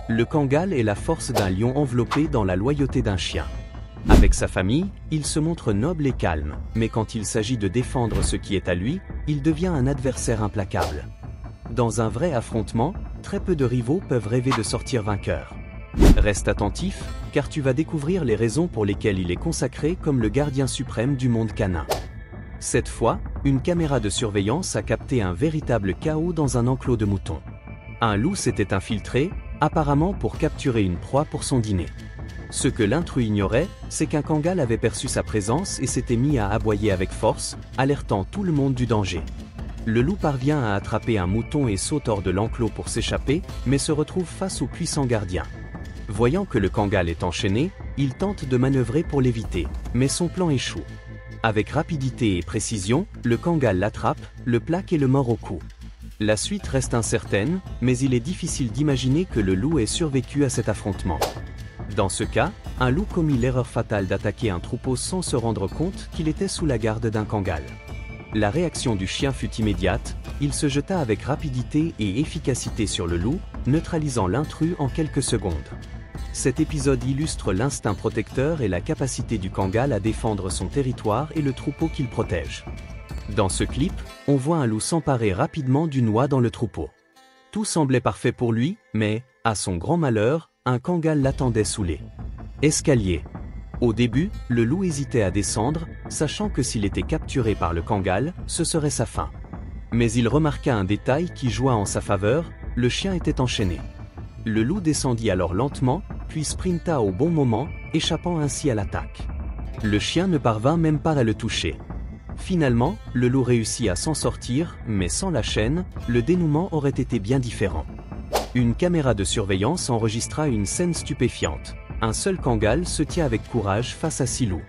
Le Kangal est la force d'un lion enveloppé dans la loyauté d'un chien. Avec sa famille, il se montre noble et calme, mais quand il s'agit de défendre ce qui est à lui, il devient un adversaire implacable. Dans un vrai affrontement, très peu de rivaux peuvent rêver de sortir vainqueurs. Reste attentif, car tu vas découvrir les raisons pour lesquelles il est consacré comme le gardien suprême du monde canin. Cette fois, une caméra de surveillance a capté un véritable chaos dans un enclos de moutons. Un loup s'était infiltré, apparemment pour capturer une proie pour son dîner. Ce que l'intrus ignorait, c'est qu'un Kangal avait perçu sa présence et s'était mis à aboyer avec force, alertant tout le monde du danger. Le loup parvient à attraper un mouton et saute hors de l'enclos pour s'échapper, mais se retrouve face au puissant gardien. Voyant que le Kangal est enchaîné, il tente de manœuvrer pour l'éviter, mais son plan échoue. Avec rapidité et précision, le Kangal l'attrape, le plaque et le mord au cou. La suite reste incertaine, mais il est difficile d'imaginer que le loup ait survécu à cet affrontement. Dans ce cas, un loup commit l'erreur fatale d'attaquer un troupeau sans se rendre compte qu'il était sous la garde d'un Kangal. La réaction du chien fut immédiate, il se jeta avec rapidité et efficacité sur le loup, neutralisant l'intrus en quelques secondes. Cet épisode illustre l'instinct protecteur et la capacité du Kangal à défendre son territoire et le troupeau qu'il protège. Dans ce clip, on voit un loup s'emparer rapidement d'une oie dans le troupeau. Tout semblait parfait pour lui, mais, à son grand malheur, un Kangal l'attendait sous les escaliers. Au début, le loup hésitait à descendre, sachant que s'il était capturé par le Kangal, ce serait sa fin. Mais il remarqua un détail qui joua en sa faveur, le chien était enchaîné. Le loup descendit alors lentement, puis sprinta au bon moment, échappant ainsi à l'attaque. Le chien ne parvint même pas à le toucher. Finalement, le loup réussit à s'en sortir, mais sans la chaîne, le dénouement aurait été bien différent. Une caméra de surveillance enregistra une scène stupéfiante. Un seul Kangal se tient avec courage face à 6 loups.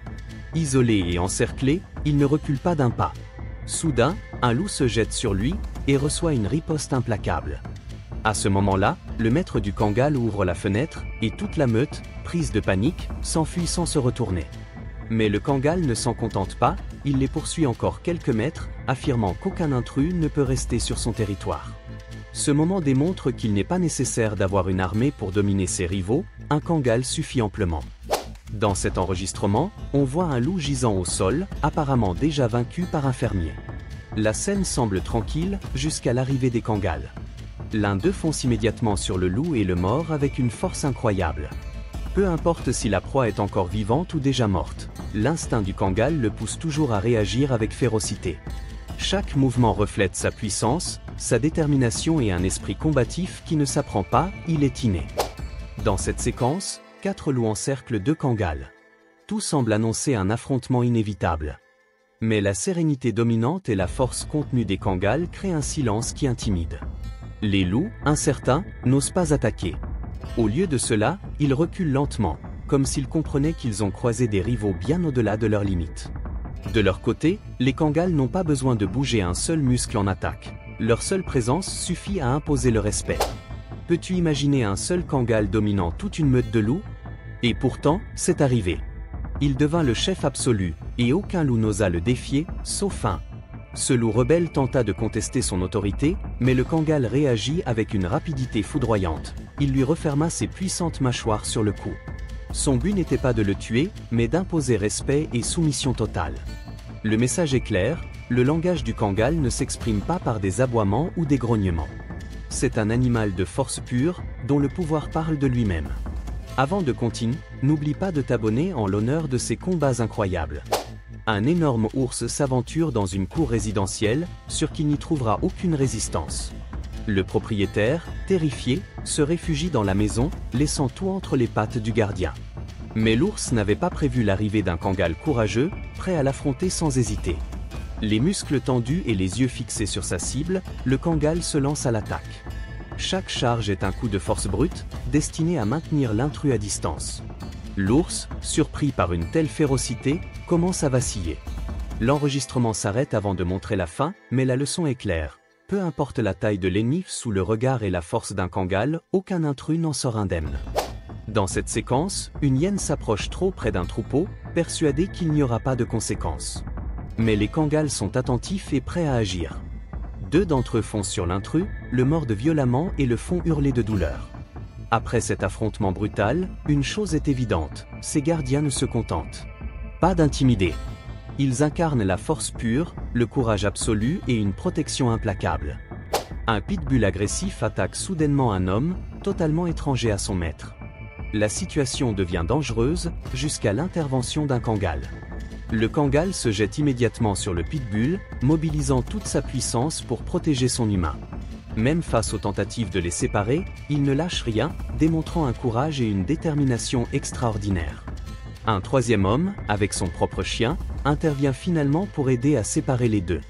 Isolé et encerclé, il ne recule pas d'un pas. Soudain, un loup se jette sur lui et reçoit une riposte implacable. À ce moment-là, le maître du Kangal ouvre la fenêtre et toute la meute, prise de panique, s'enfuit sans se retourner. Mais le Kangal ne s'en contente pas, il les poursuit encore quelques mètres, affirmant qu'aucun intrus ne peut rester sur son territoire. Ce moment démontre qu'il n'est pas nécessaire d'avoir une armée pour dominer ses rivaux, un Kangal suffit amplement. Dans cet enregistrement, on voit un loup gisant au sol, apparemment déjà vaincu par un fermier. La scène semble tranquille jusqu'à l'arrivée des Kangals. L'un d'eux fonce immédiatement sur le loup et le mord avec une force incroyable. Peu importe si la proie est encore vivante ou déjà morte, l'instinct du Kangal le pousse toujours à réagir avec férocité. Chaque mouvement reflète sa puissance, sa détermination et un esprit combatif qui ne s'apprend pas, il est inné. Dans cette séquence, 4 loups encerclent 2 Kangals. Tout semble annoncer un affrontement inévitable. Mais la sérénité dominante et la force contenue des Kangals créent un silence qui intimide. Les loups, incertains, n'osent pas attaquer. Au lieu de cela, ils reculent lentement, comme s'ils comprenaient qu'ils ont croisé des rivaux bien au-delà de leurs limites. De leur côté, les Kangals n'ont pas besoin de bouger un seul muscle en attaque. Leur seule présence suffit à imposer le respect. Peux-tu imaginer un seul Kangal dominant toute une meute de loups? Et pourtant, c'est arrivé. Il devint le chef absolu, et aucun loup n'osa le défier, sauf un. Ce loup rebelle tenta de contester son autorité, mais le Kangal réagit avec une rapidité foudroyante. Il lui referma ses puissantes mâchoires sur le cou. Son but n'était pas de le tuer, mais d'imposer respect et soumission totale. Le message est clair, le langage du Kangal ne s'exprime pas par des aboiements ou des grognements. C'est un animal de force pure, dont le pouvoir parle de lui-même. Avant de continuer, n'oublie pas de t'abonner en l'honneur de ces combats incroyables. Un énorme ours s'aventure dans une cour résidentielle, sûr qu'il n'y trouvera aucune résistance. Le propriétaire, terrifié, se réfugie dans la maison, laissant tout entre les pattes du gardien. Mais l'ours n'avait pas prévu l'arrivée d'un Kangal courageux, prêt à l'affronter sans hésiter. Les muscles tendus et les yeux fixés sur sa cible, le Kangal se lance à l'attaque. Chaque charge est un coup de force brute, destiné à maintenir l'intrus à distance. L'ours, surpris par une telle férocité, commence à vaciller. L'enregistrement s'arrête avant de montrer la fin, mais la leçon est claire. Peu importe la taille de l'ennemi, sous le regard et la force d'un Kangal, aucun intrus n'en sort indemne. Dans cette séquence, une hyène s'approche trop près d'un troupeau, persuadée qu'il n'y aura pas de conséquences. Mais les Kangals sont attentifs et prêts à agir. 2 d'entre eux foncent sur l'intrus, le mordent violemment et le font hurler de douleur. Après cet affrontement brutal, une chose est évidente, ces gardiens ne se contentent pas d'intimider. Ils incarnent la force pure, le courage absolu et une protection implacable. Un pitbull agressif attaque soudainement un homme, totalement étranger à son maître. La situation devient dangereuse, jusqu'à l'intervention d'un Kangal. Le Kangal se jette immédiatement sur le pitbull, mobilisant toute sa puissance pour protéger son humain. Même face aux tentatives de les séparer, il ne lâche rien, démontrant un courage et une détermination extraordinaires. Un troisième homme, avec son propre chien, intervient finalement pour aider à séparer les deux.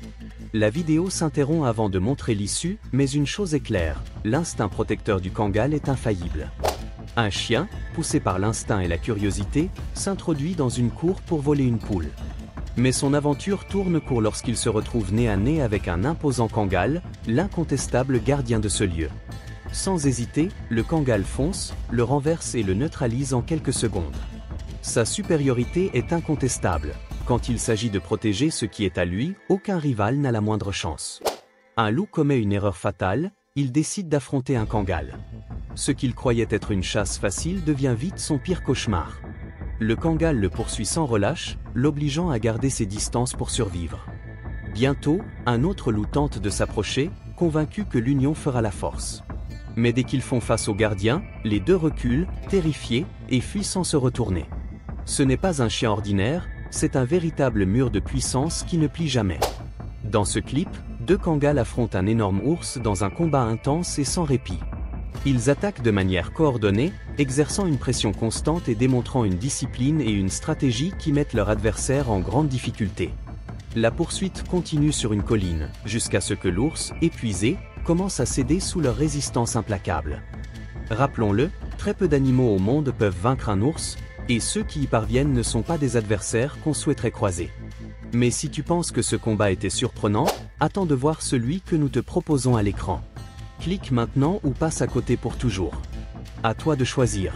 La vidéo s'interrompt avant de montrer l'issue, mais une chose est claire, l'instinct protecteur du Kangal est infaillible. Un chien, poussé par l'instinct et la curiosité, s'introduit dans une cour pour voler une poule. Mais son aventure tourne court lorsqu'il se retrouve nez à nez avec un imposant Kangal, l'incontestable gardien de ce lieu. Sans hésiter, le Kangal fonce, le renverse et le neutralise en quelques secondes. Sa supériorité est incontestable. Quand il s'agit de protéger ce qui est à lui, aucun rival n'a la moindre chance. Un loup commet une erreur fatale, il décide d'affronter un Kangal. Ce qu'il croyait être une chasse facile devient vite son pire cauchemar. Le Kangal le poursuit sans relâche, l'obligeant à garder ses distances pour survivre. Bientôt, un autre loup tente de s'approcher, convaincu que l'union fera la force. Mais dès qu'ils font face au gardien, les deux reculent, terrifiés, et fuient sans se retourner. Ce n'est pas un chien ordinaire, c'est un véritable mur de puissance qui ne plie jamais. Dans ce clip, deux Kangals affrontent un énorme ours dans un combat intense et sans répit. Ils attaquent de manière coordonnée, exerçant une pression constante et démontrant une discipline et une stratégie qui mettent leur adversaire en grande difficulté. La poursuite continue sur une colline, jusqu'à ce que l'ours, épuisé, commence à céder sous leur résistance implacable. Rappelons-le, très peu d'animaux au monde peuvent vaincre un ours, et ceux qui y parviennent ne sont pas des adversaires qu'on souhaiterait croiser. Mais si tu penses que ce combat était surprenant, attends de voir celui que nous te proposons à l'écran. Clique maintenant ou passe à côté pour toujours. À toi de choisir.